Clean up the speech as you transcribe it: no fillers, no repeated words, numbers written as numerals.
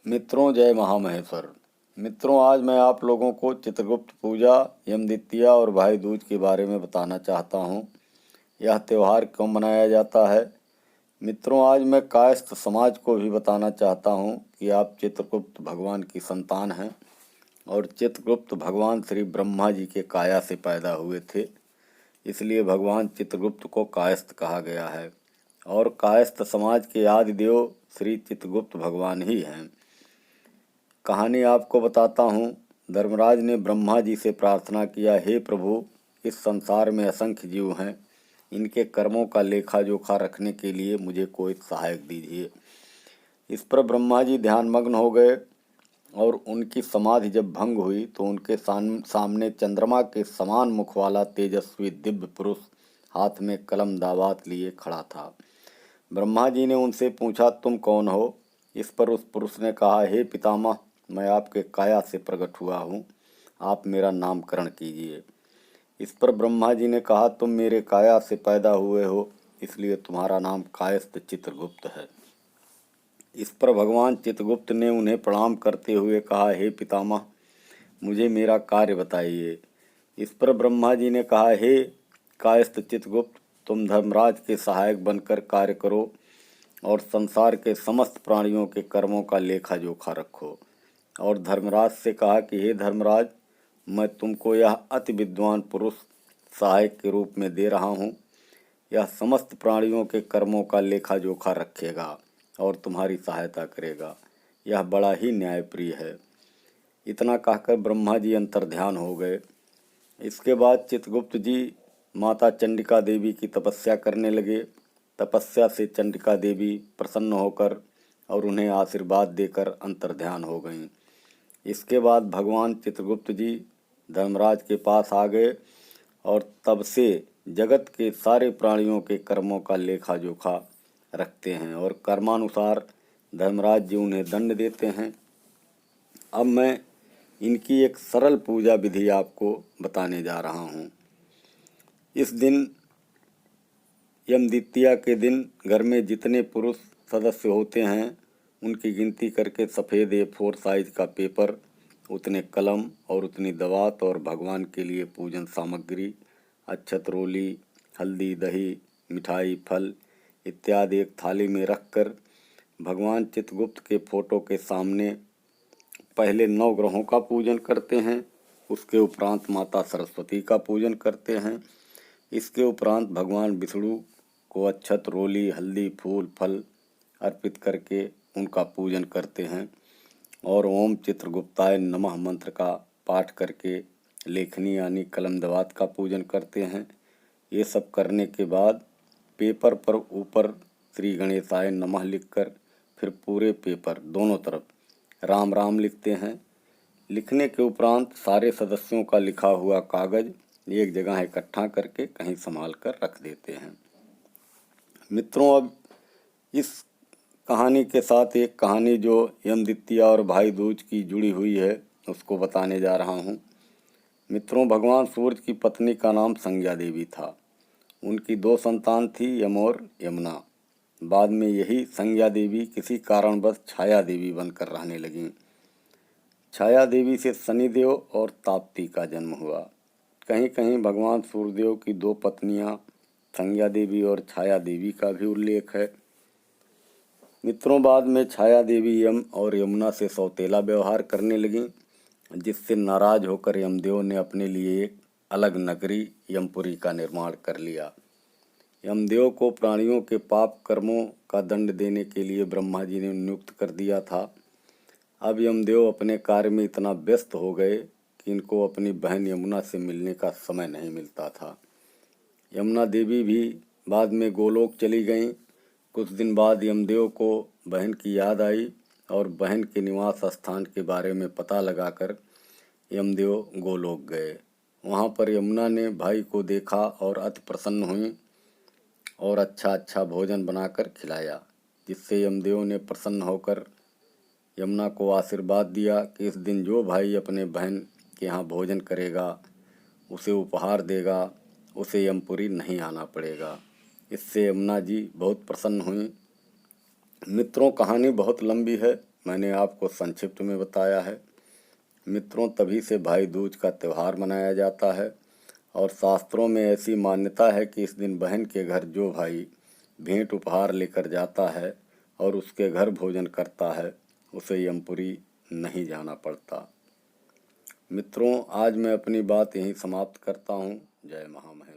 मित्रों, जय महामहेश्वर। मित्रों, आज मैं आप लोगों को चित्रगुप्त पूजा, यमद्वितीया और भाई दूज के बारे में बताना चाहता हूँ। यह त्यौहार क्यों मनाया जाता है। मित्रों, आज मैं कायस्थ समाज को भी बताना चाहता हूँ कि आप चित्रगुप्त भगवान की संतान हैं और चित्रगुप्त भगवान श्री ब्रह्मा जी के काया से पैदा हुए थे, इसलिए भगवान चित्रगुप्त को कायस्थ कहा गया है। और कायस्थ समाज के आदि देव श्री चित्रगुप्त भगवान ही हैं। कहानी आपको बताता हूँ। धर्मराज ने ब्रह्मा जी से प्रार्थना किया, हे प्रभु, इस संसार में असंख्य जीव हैं, इनके कर्मों का लेखा जोखा रखने के लिए मुझे कोई सहायक दीजिए। इस पर ब्रह्मा जी ध्यानमग्न हो गए और उनकी समाधि जब भंग हुई तो उनके सामने चंद्रमा के समान मुख वाला तेजस्वी दिव्य पुरुष हाथ में कलम दावात लिए खड़ा था। ब्रह्मा जी ने उनसे पूछा, तुम कौन हो। इस पर उस पुरुष ने कहा, हे पितामह, मैं आपके काया से प्रकट हुआ हूँ, आप मेरा नामकरण कीजिए। इस पर ब्रह्मा जी ने कहा, तुम मेरे काया से पैदा हुए हो, इसलिए तुम्हारा नाम कायस्थ चित्रगुप्त है। इस पर भगवान चित्रगुप्त ने उन्हें प्रणाम करते हुए कहा, हे पितामह, मुझे मेरा कार्य बताइए। इस पर ब्रह्मा जी ने कहा, हे कायस्थ चित्रगुप्त, तुम धर्मराज के सहायक बनकर कार्य करो और संसार के समस्त प्राणियों के कर्मों का लेखा जोखा रखो। और धर्मराज से कहा कि हे धर्मराज, मैं तुमको यह अति विद्वान पुरुष सहायक के रूप में दे रहा हूँ। यह समस्त प्राणियों के कर्मों का लेखा जोखा रखेगा और तुम्हारी सहायता करेगा। यह बड़ा ही न्यायप्रिय है। इतना कहकर ब्रह्मा जी अंतर्ध्यान हो गए। इसके बाद चित्रगुप्त जी माता चंडिका देवी की तपस्या करने लगे। तपस्या से चंडिका देवी प्रसन्न होकर और उन्हें आशीर्वाद देकर अंतर्ध्यान हो गईं। इसके बाद भगवान चित्रगुप्त जी धर्मराज के पास आ गए और तब से जगत के सारे प्राणियों के कर्मों का लेखा जोखा रखते हैं और कर्मानुसार धर्मराज जी उन्हें दंड देते हैं। अब मैं इनकी एक सरल पूजा विधि आपको बताने जा रहा हूँ। इस दिन यमद्वितीया के दिन घर में जितने पुरुष सदस्य होते हैं उनकी गिनती करके सफ़ेद A4 साइज का पेपर, उतने कलम और उतनी दवात और भगवान के लिए पूजन सामग्री, अक्षत, रोली, हल्दी, दही, मिठाई, फल इत्यादि एक थाली में रखकर भगवान चित्रगुप्त के फोटो के सामने पहले 9 ग्रहों का पूजन करते हैं। उसके उपरांत माता सरस्वती का पूजन करते हैं। इसके उपरांत भगवान विष्णु को अक्षत, रोली, हल्दी, फूल, फल अर्पित करके उनका पूजन करते हैं और ओम चित्रगुप्ताय नमः मंत्र का पाठ करके लेखनी यानी कलम दवात का पूजन करते हैं। ये सब करने के बाद पेपर पर ऊपर श्री गणेशाय नमः लिखकर फिर पूरे पेपर दोनों तरफ राम राम लिखते हैं। लिखने के उपरांत सारे सदस्यों का लिखा हुआ कागज एक जगह इकट्ठा करके कहीं संभाल कर रख देते हैं। मित्रों, अब इस कहानी के साथ एक कहानी जो यमद्वितीया और भाई दूज की जुड़ी हुई है उसको बताने जा रहा हूँ। मित्रों, भगवान सूर्य की पत्नी का नाम संज्ञा देवी था। उनकी 2 संतान थी, यम और यमुना। बाद में यही संज्ञा देवी किसी कारणवश छाया देवी बनकर रहने लगीं। छाया देवी से शनिदेव और ताप्ती का जन्म हुआ। कहीं कहीं भगवान सूर्यदेव की 2 पत्नियां संज्ञा देवी और छाया देवी का भी उल्लेख है। मित्रों, बाद में छाया देवी यम और यमुना से सौतेला व्यवहार करने लगीं, जिससे नाराज होकर यमदेव ने अपने लिए एक अलग नगरी यमपुरी का निर्माण कर लिया। यमदेव को प्राणियों के पाप कर्मों का दंड देने के लिए ब्रह्मा जी ने नियुक्त कर दिया था। अब यमदेव अपने कार्य में इतना व्यस्त हो गए कि इनको अपनी बहन यमुना से मिलने का समय नहीं मिलता था। यमुना देवी भी बाद में गोलोक चली गईं। कुछ दिन बाद यमदेव को बहन की याद आई और बहन के निवास स्थान के बारे में पता लगाकर यमदेव गोलोक गए। वहाँ पर यमुना ने भाई को देखा और अति प्रसन्न हुई और अच्छा अच्छा भोजन बनाकर खिलाया, जिससे यमदेव ने प्रसन्न होकर यमुना को आशीर्वाद दिया कि इस दिन जो भाई अपने बहन के यहाँ भोजन करेगा, उसे उपहार देगा, उसे यमपुरी नहीं आना पड़ेगा। इससे यमुना जी बहुत प्रसन्न हुई। मित्रों, कहानी बहुत लंबी है, मैंने आपको संक्षिप्त में बताया है। मित्रों, तभी से भाई दूज का त्यौहार मनाया जाता है और शास्त्रों में ऐसी मान्यता है कि इस दिन बहन के घर जो भाई भेंट उपहार लेकर जाता है और उसके घर भोजन करता है उसे यमपुरी नहीं जाना पड़ता। मित्रों, आज मैं अपनी बात यहीं समाप्त करता हूँ। जय महामहिम।